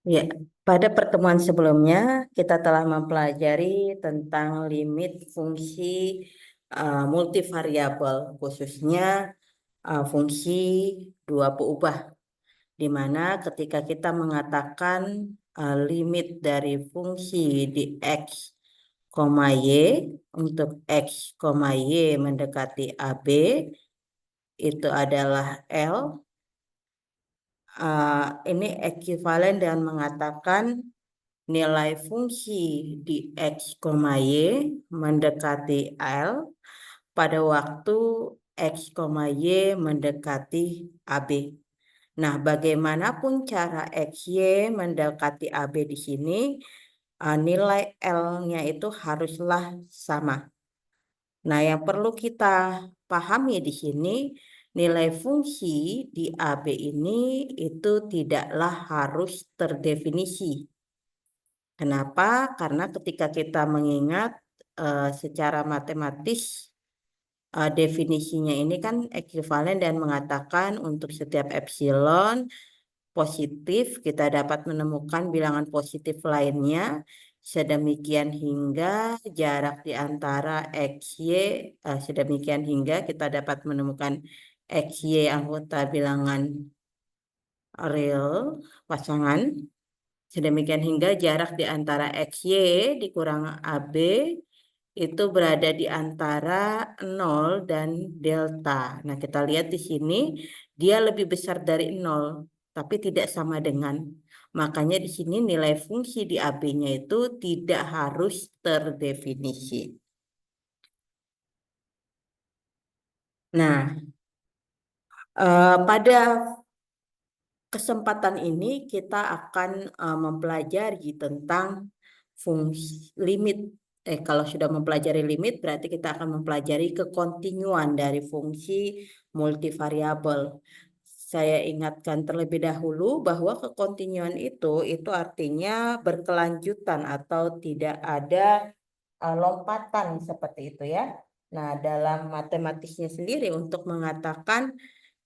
Ya, pada pertemuan sebelumnya kita telah mempelajari tentang limit fungsi multivariabel, khususnya fungsi dua peubah, di mana ketika kita mengatakan limit dari fungsi di x, y untuk x, y mendekati AB itu adalah L. Ini ekuivalen dengan mengatakan nilai fungsi di x, y mendekati L pada waktu x, y mendekati AB. Nah, bagaimanapun cara x, y mendekati AB di sini, nilai L-nya itu haruslah sama. Nah, yang perlu kita pahami di sini, nilai fungsi di AB ini itu tidaklah harus terdefinisi. Kenapa? Karena ketika kita mengingat secara matematis, definisinya ini kan ekuivalen dan mengatakan untuk setiap epsilon positif kita dapat menemukan bilangan positif lainnya, sedemikian hingga jarak di antara XY, sedemikian hingga kita dapat menemukan XY anggota bilangan real pasangan. Sedemikian hingga jarak di antara XY dikurang AB itu berada di antara 0 dan delta. Nah, kita lihat di sini dia lebih besar dari 0, tapi tidak sama dengan. Makanya di sini nilai fungsi di AB-nya itu tidak harus terdefinisi. Nah, pada kesempatan ini kita akan mempelajari tentang fungsi limit. Kalau sudah mempelajari limit, berarti kita akan mempelajari kekontinuan dari fungsi multivariabel. Saya ingatkan terlebih dahulu bahwa kekontinuan itu artinya berkelanjutan atau tidak ada lompatan seperti itu ya. Nah, dalam matematisnya sendiri untuk mengatakan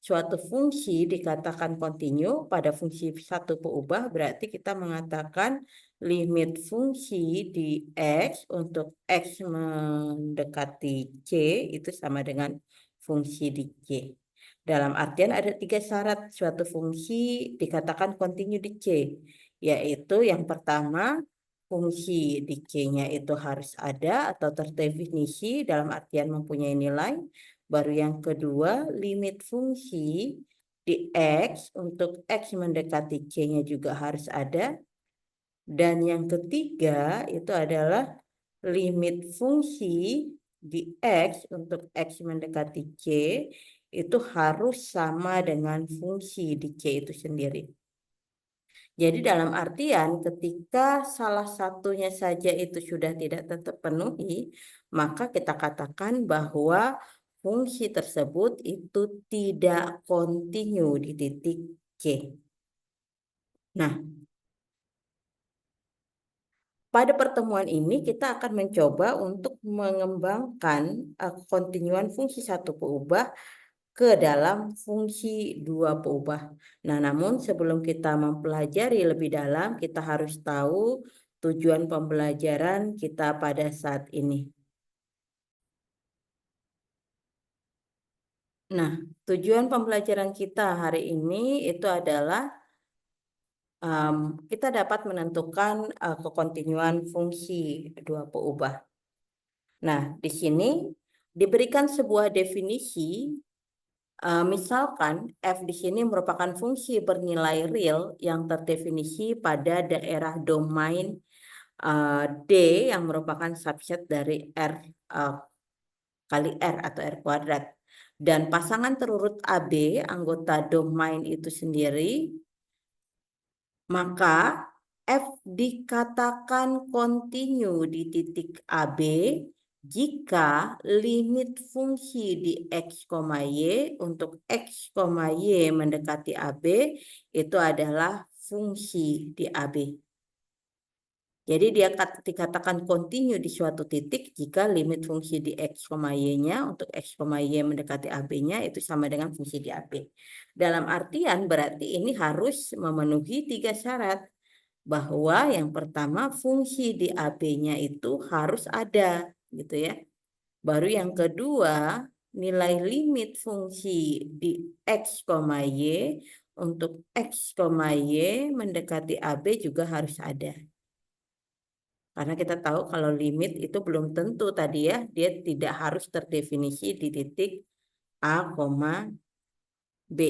suatu fungsi dikatakan kontinu pada fungsi satu peubah, berarti kita mengatakan limit fungsi di X untuk X mendekati C itu sama dengan fungsi di C. Dalam artian ada 3 syarat suatu fungsi dikatakan kontinu di C, yaitu yang pertama fungsi di C-nya itu harus ada atau terdefinisi dalam artian mempunyai nilai. Baru yang kedua, limit fungsi di X untuk X mendekati C-nya juga harus ada. Dan yang ketiga itu adalah limit fungsi di X untuk X mendekati C itu harus sama dengan fungsi di C itu sendiri. Jadi dalam artian ketika salah satunya saja itu sudah tidak terpenuhi, maka kita katakan bahwa fungsi tersebut itu tidak kontinu di titik C. Nah, pada pertemuan ini kita akan mencoba untuk mengembangkan kontinuan fungsi satu peubah ke dalam fungsi dua peubah. Nah, namun sebelum kita mempelajari lebih dalam, kita harus tahu tujuan pembelajaran kita pada saat ini. Nah, tujuan pembelajaran kita hari ini itu adalah kita dapat menentukan kekontinuan fungsi dua peubah. Nah, di sini diberikan sebuah definisi. Misalkan f di sini merupakan fungsi bernilai real yang terdefinisi pada daerah domain D yang merupakan subset dari R kali R atau R kuadrat. Dan pasangan terurut AB, anggota domain itu sendiri, maka f dikatakan kontinu di titik AB jika limit fungsi di X, Y untuk X, Y mendekati AB itu adalah fungsi di AB. Jadi dia dikatakan kontinu di suatu titik jika limit fungsi di X, Y-nya untuk X, Y mendekati AB-nya itu sama dengan fungsi di AB. Dalam artian berarti ini harus memenuhi 3 syarat. bahwa yang pertama fungsi di AB-nya itu harus ada, gitu ya. Baru yang kedua, nilai limit fungsi di X, Y untuk X, Y mendekati AB juga harus ada. Karena kita tahu kalau limit itu belum tentu tadi ya, dia tidak harus terdefinisi di titik A, B.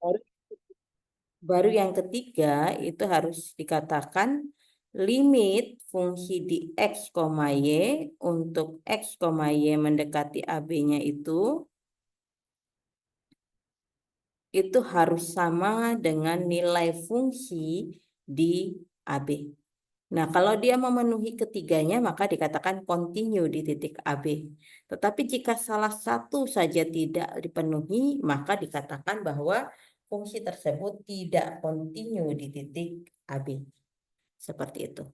Baru baru yang ketiga itu harus dikatakan limit fungsi di X, Y untuk X, Y mendekati AB-nya itu harus sama dengan nilai fungsi di AB. Nah, kalau dia memenuhi ketiganya, maka dikatakan continue di titik AB. Tetapi jika salah satu saja tidak dipenuhi, maka dikatakan bahwa fungsi tersebut tidak continue di titik AB. Seperti itu.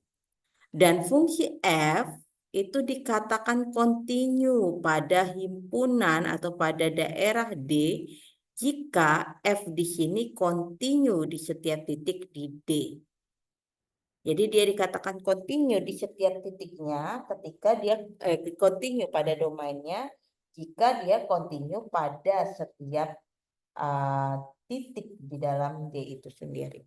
Dan fungsi F itu dikatakan continue pada himpunan atau pada daerah D jika F di sini continue di setiap titik di D. Jadi dia dikatakan continue di setiap titiknya ketika dia continue pada domainnya jika dia continue pada setiap titik di dalam D itu sendiri.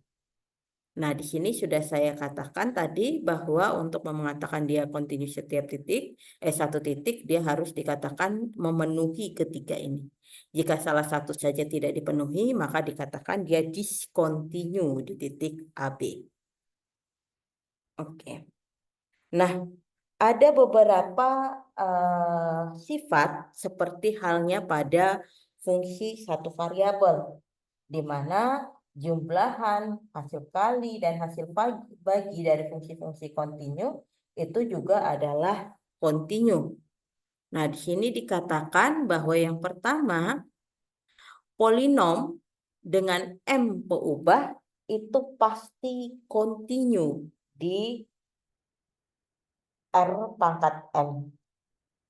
Nah, di sini sudah saya katakan tadi bahwa untuk mengatakan dia continue setiap titik, satu titik dia harus dikatakan memenuhi ketiga ini. Jika salah satu saja tidak dipenuhi, maka dikatakan dia discontinue di titik AB. Oke. Nah, ada beberapa sifat seperti halnya pada fungsi satu variabel, di mana jumlahan, hasil kali, dan hasil bagi dari fungsi-fungsi kontinu itu juga adalah kontinu. Nah, di sini dikatakan bahwa yang pertama, polinom dengan M peubah itu pasti kontinu di R pangkat M.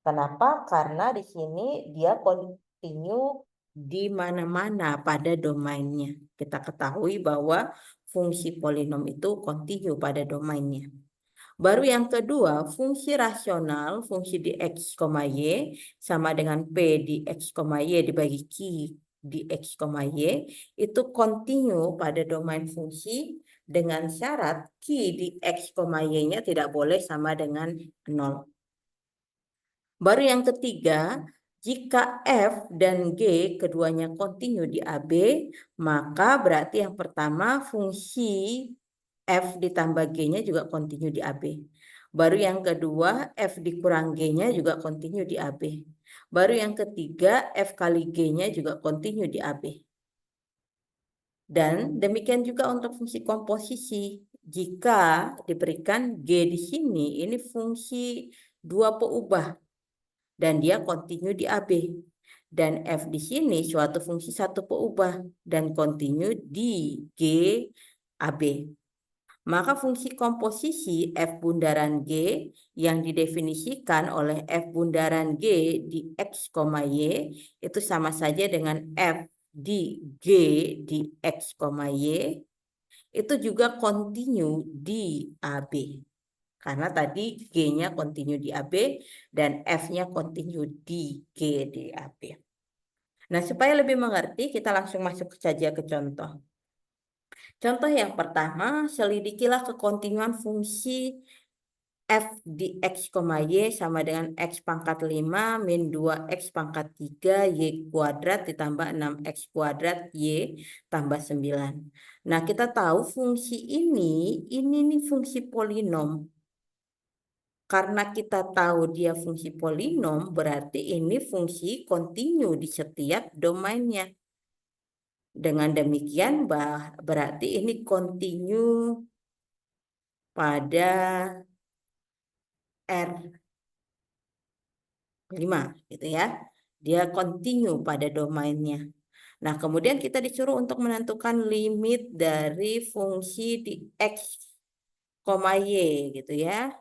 Kenapa? Karena di sini dia kontinu di mana-mana pada domainnya. Kita ketahui bahwa fungsi polinom itu kontinu pada domainnya. Baru yang kedua, fungsi rasional, fungsi di X, Y sama dengan P di X, Y dibagi Q di X, Y itu kontinu pada domain fungsi dengan syarat Q di X, Y-nya tidak boleh sama dengan 0. Baru yang ketiga, jika F dan G keduanya kontinu di AB, maka berarti yang pertama fungsi F ditambah G-nya juga kontinu di AB. Baru yang kedua, F dikurang G-nya juga kontinu di AB. Baru yang ketiga, F kali G-nya juga kontinu di AB. Dan demikian juga untuk fungsi komposisi. Jika diberikan G di sini, ini fungsi dua peubah dan dia kontinu di AB. Dan F di sini suatu fungsi satu peubah dan kontinu di G AB. Maka fungsi komposisi F bundaran G yang didefinisikan oleh F bundaran G di X, Y itu sama saja dengan F di G di X, Y itu juga kontinu di AB. Karena tadi G-nya kontinu di AB dan F-nya kontinu di G di AB. Nah, supaya lebih mengerti, kita langsung masuk saja ke contoh. Contoh yang pertama, selidikilah kekontinuan fungsi F di X, Y sama dengan X pangkat 5 min 2X pangkat 3 Y kuadrat ditambah 6X kuadrat Y tambah 9. Nah, kita tahu fungsi ini nih fungsi polinom. Karena kita tahu dia fungsi polinom, berarti ini fungsi kontinu di setiap domainnya. Dengan demikian, berarti ini kontinu pada R5, gitu ya. Dia kontinu pada domainnya. Nah, kemudian kita disuruh untuk menentukan limit dari fungsi di X, Y, gitu ya.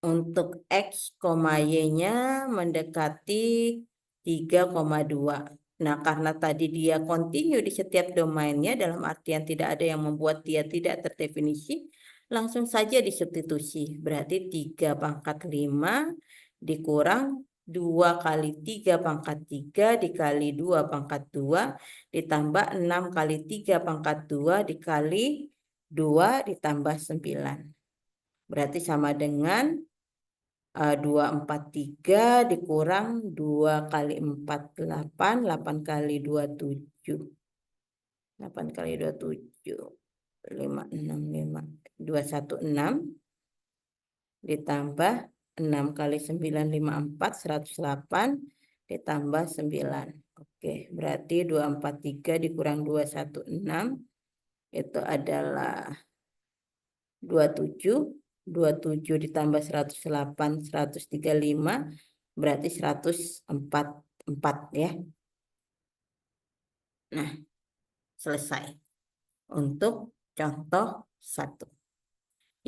Untuk X, Y-nya mendekati 3,2. Nah, karena tadi dia kontinu di setiap domainnya, dalam artian tidak ada yang membuat dia tidak terdefinisi, langsung saja disubstitusi. Berarti 3 pangkat 5 dikurang 2 kali 3 pangkat 3 dikali 2 pangkat 2 ditambah 6 kali 3 pangkat 2 dikali 2 ditambah 9. Berarti sama dengan 243 dikurang 2 kali 4, 8. 8 kali 2, 7. 8 kali 2, 7. 5, 6, 5. 216 ditambah 6 kali 9, 54. 108 ditambah 9. Oke, berarti 243 dikurang 216 itu adalah 27. 27 ditambah 108, 135, berarti 144 ya. Nah, selesai untuk contoh 1.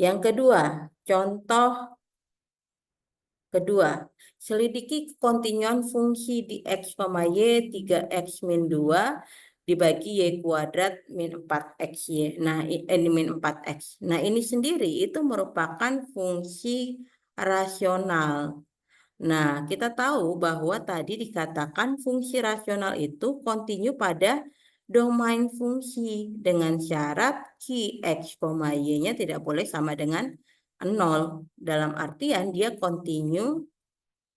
Yang kedua, contoh kedua, selidiki kontinuan fungsi di X, Y 3X min 2 dibagi Y kuadrat min 4XY. Nah, ini min 4X. Nah, ini sendiri itu merupakan fungsi rasional. Nah, kita tahu bahwa tadi dikatakan fungsi rasional itu kontinu pada domain fungsi dengan syarat Q(X, Y)-nya tidak boleh sama dengan 0. Dalam artian dia kontinu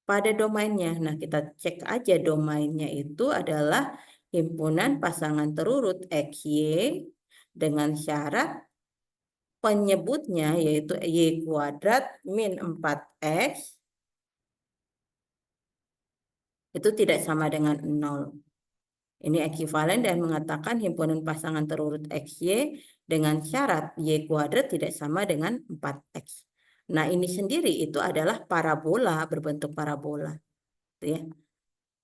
pada domainnya. Nah, kita cek aja domainnya itu adalah himpunan pasangan terurut XY dengan syarat penyebutnya yaitu Y kuadrat min 4X itu tidak sama dengan 0. Ini ekuivalen dan mengatakan himpunan pasangan terurut XY dengan syarat Y kuadrat tidak sama dengan 4X. Nah, ini sendiri itu adalah parabola, berbentuk parabola. Ya.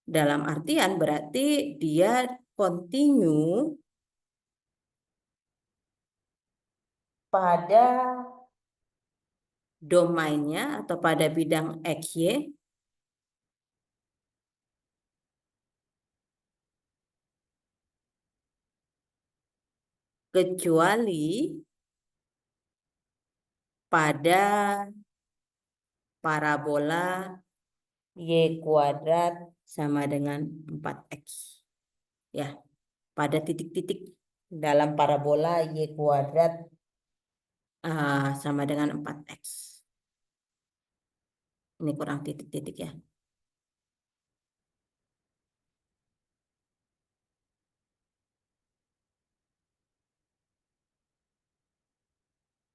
Dalam artian berarti dia kontinu pada domainnya atau pada bidang XY kecuali pada parabola Y kuadrat sama dengan 4X. Ya, pada titik-titik dalam parabola Y kuadrat sama dengan 4X. Ini kurang titik-titik ya.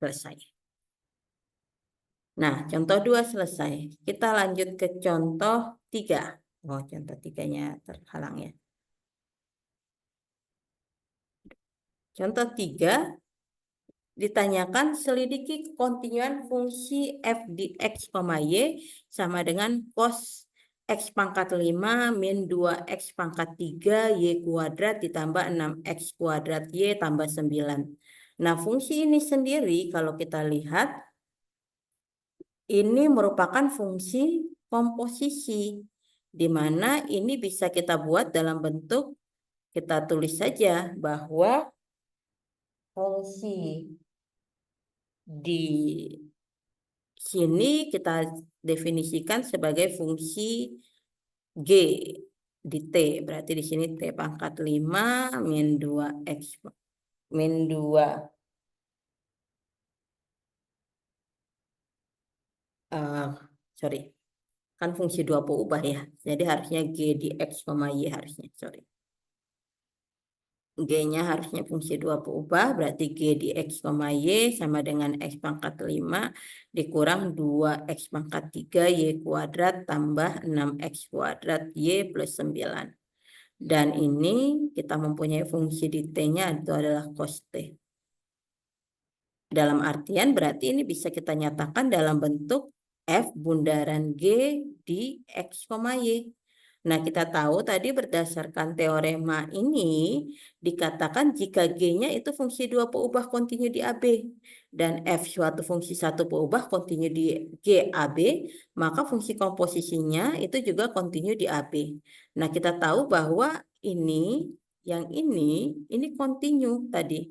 Selesai. Nah, contoh 2 selesai. Kita lanjut ke contoh 3. Oh, contoh 3-nya terhalang ya. Contoh 3 ditanyakan selidiki kontinuan fungsi f di X, Y sama dengan cos X pangkat 5 min 2X pangkat 3 Y kuadrat ditambah 6X kuadrat Y tambah 9. Nah, fungsi ini sendiri kalau kita lihat ini merupakan fungsi komposisi, di mana ini bisa kita buat dalam bentuk, kita tulis saja bahwa fungsi di sini kita definisikan sebagai fungsi G di T. Berarti di sini T pangkat 5 min 2X min 2 sorry. Kan fungsi 2 berubah ya. Jadi harusnya G di X, Y harusnya. Sorry. G-nya harusnya fungsi 2 berubah. Berarti G di X, Y sama dengan X pangkat 5 dikurang 2X pangkat 3 Y kuadrat tambah 6X kuadrat Y plus 9. Dan ini kita mempunyai fungsi di T-nya itu adalah cos T. Dalam artian berarti ini bisa kita nyatakan dalam bentuk F bundaran G di X, Y. Nah, kita tahu tadi berdasarkan teorema ini dikatakan jika G-nya itu fungsi 2 berubah kontinu di AB dan F suatu fungsi 1 berubah kontinu di GAB, maka fungsi komposisinya itu juga kontinu di AB. Nah, kita tahu bahwa ini, yang ini continue tadi.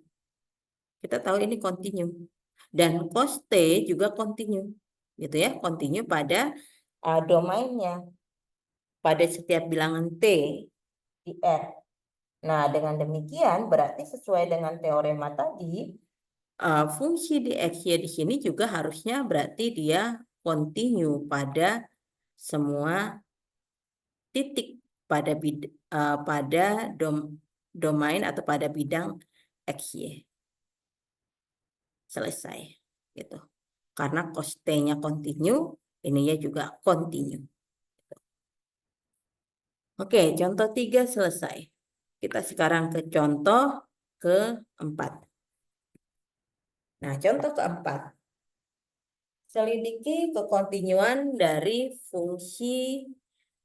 Kita tahu ini continue. Dan cos T juga continue. Gitu ya, continue pada domainnya. Pada setiap bilangan T di R. Nah, dengan demikian berarti sesuai dengan teorema tadi, fungsi di X, Y di sini juga harusnya berarti dia continue pada semua titik pada domain atau pada bidang X, Y. Selesai. Gitu. Karena cos T-nya continue, ininya juga continue. Oke, contoh 3 selesai. Kita sekarang ke contoh keempat. Nah, contoh keempat. Selidiki kekontinuan dari fungsi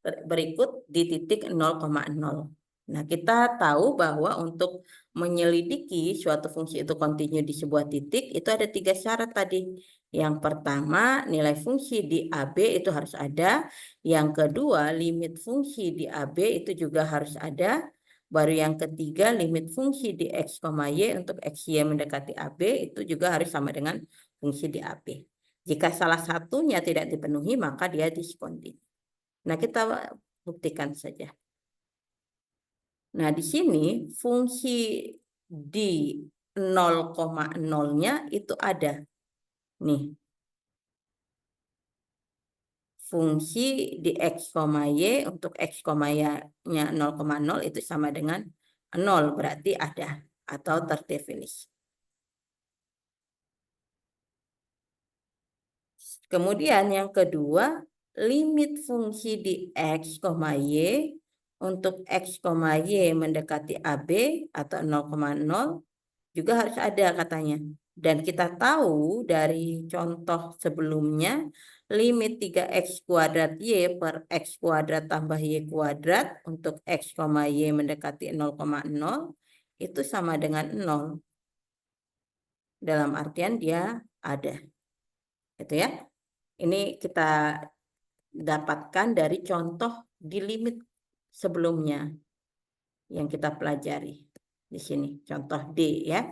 berikut di titik 0,0. Nah, kita tahu bahwa untuk menyelidiki suatu fungsi itu kontinu di sebuah titik, itu ada 3 syarat tadi. Yang pertama, nilai fungsi di AB itu harus ada. Yang kedua, limit fungsi di AB itu juga harus ada. Baru yang ketiga, limit fungsi di X, Y untuk X, Y mendekati AB itu juga harus sama dengan fungsi di AB. Jika salah satunya tidak dipenuhi, maka dia diskontinu. Nah, kita buktikan saja. Nah, di sini fungsi di 0,0-nya itu ada. Nih. Fungsi di X, Y untuk X, Y-nya 0,0 itu sama dengan 0. Berarti ada atau terdefinisi. Kemudian yang kedua, limit fungsi di X, Y untuk X, Y mendekati AB atau 0,0 juga harus ada katanya. Dan kita tahu dari contoh sebelumnya, limit 3x kuadrat Y per x kuadrat tambah Y kuadrat untuk X, Y mendekati 0,0 itu sama dengan 0. Dalam artian dia ada. Itu ya. Ini kita dapatkan dari contoh di limit sebelumnya yang kita pelajari di sini, contoh D ya.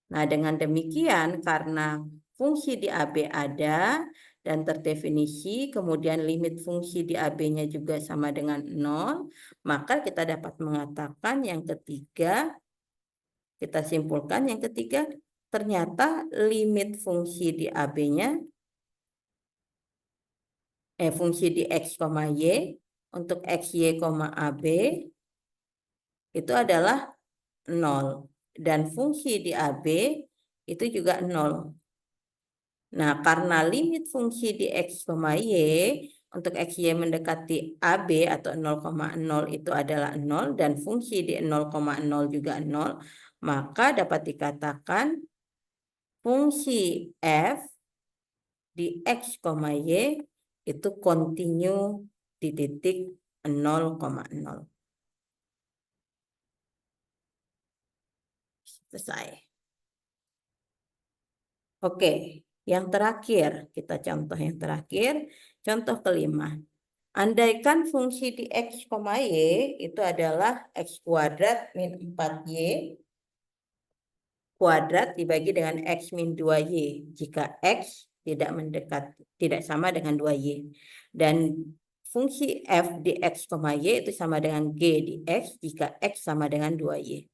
Nah, dengan demikian karena fungsi di AB ada dan terdefinisi, kemudian limit fungsi di AB-nya juga sama dengan 0, maka kita dapat mengatakan yang ketiga, kita simpulkan yang ketiga, ternyata limit fungsi di AB-nya fungsi di X, Y untuk X, Y, AB itu adalah 0. Dan fungsi di AB itu juga 0. Nah, karena limit fungsi di X, Y untuk X, Y mendekati AB atau 0,0 itu adalah 0 dan fungsi di 0,0 juga 0, maka dapat dikatakan fungsi F di X, Y itu kontinu di titik 0,0. Selesai. Oke, yang terakhir, kita contoh yang terakhir, contoh kelima. Andaikan fungsi di X, Y itu adalah X kuadrat min 4Y kuadrat dibagi dengan X min 2Y. Jika X tidak sama dengan 2Y. Dan fungsi F di X, Y itu sama dengan G di X jika X sama dengan 2Y.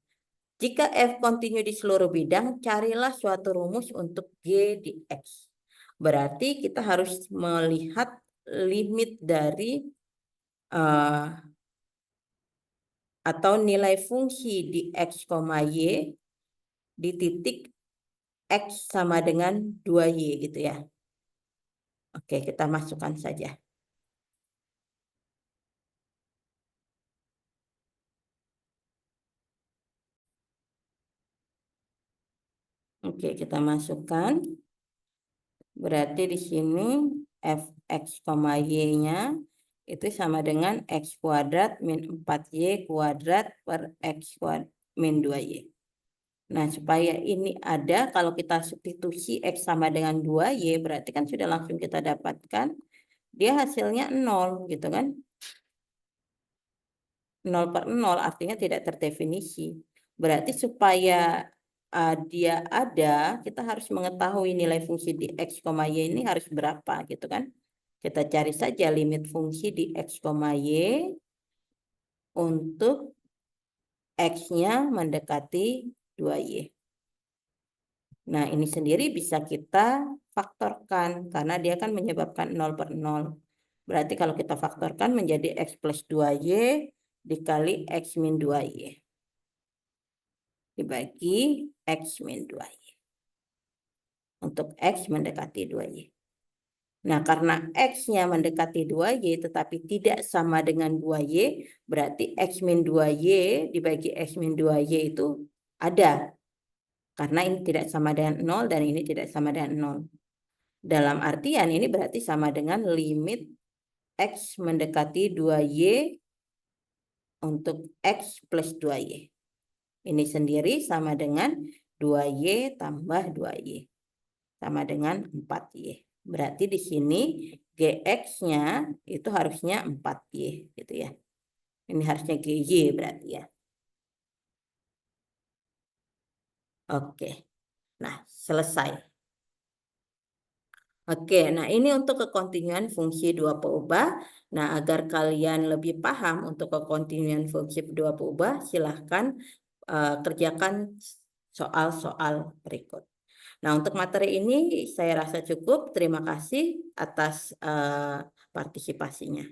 Jika F kontinu di seluruh bidang, carilah suatu rumus untuk G di X. Berarti kita harus melihat limit dari atau nilai fungsi di X, Y di titik X sama dengan 2Y gitu ya. Oke, kita masukkan saja. Oke, kita masukkan. Berarti di sini Fx, Y-nya itu sama dengan X kuadrat min 4Y kuadrat per X kuadrat min 2Y. Nah, supaya ini ada, kalau kita substitusi X sama dengan 2Y, berarti kan sudah langsung kita dapatkan, dia hasilnya 0 gitu kan. 0/0 artinya tidak terdefinisi. Berarti supaya dia ada, kita harus mengetahui nilai fungsi di X, Y ini harus berapa gitu kan. Kita cari saja limit fungsi di X, Y untuk X-nya mendekati 2Y. Nah, ini sendiri bisa kita faktorkan karena dia kan menyebabkan 0/0. Berarti kalau kita faktorkan menjadi X plus 2Y dikali X min 2Y. Dibagi X min 2Y. Untuk X mendekati 2Y. Nah, karena X-nya mendekati 2Y tetapi tidak sama dengan 2Y, berarti X min 2Y dibagi X min 2Y itu ada. Karena ini tidak sama dengan 0 dan ini tidak sama dengan 0. Dalam artian ini berarti sama dengan limit X mendekati 2Y untuk X plus 2Y. Ini sendiri sama dengan 2Y tambah 2Y. Sama dengan 4Y. Berarti di sini GX-nya itu harusnya 4Y gitu ya. Ini harusnya GY berarti ya. Oke. Nah, selesai. Oke, nah ini untuk kekontinuan fungsi dua peubah. Nah, agar kalian lebih paham untuk kekontinuan fungsi dua peubah, silahkan kerjakan soal-soal berikut. Nah, untuk materi ini saya rasa cukup. Terima kasih atas partisipasinya.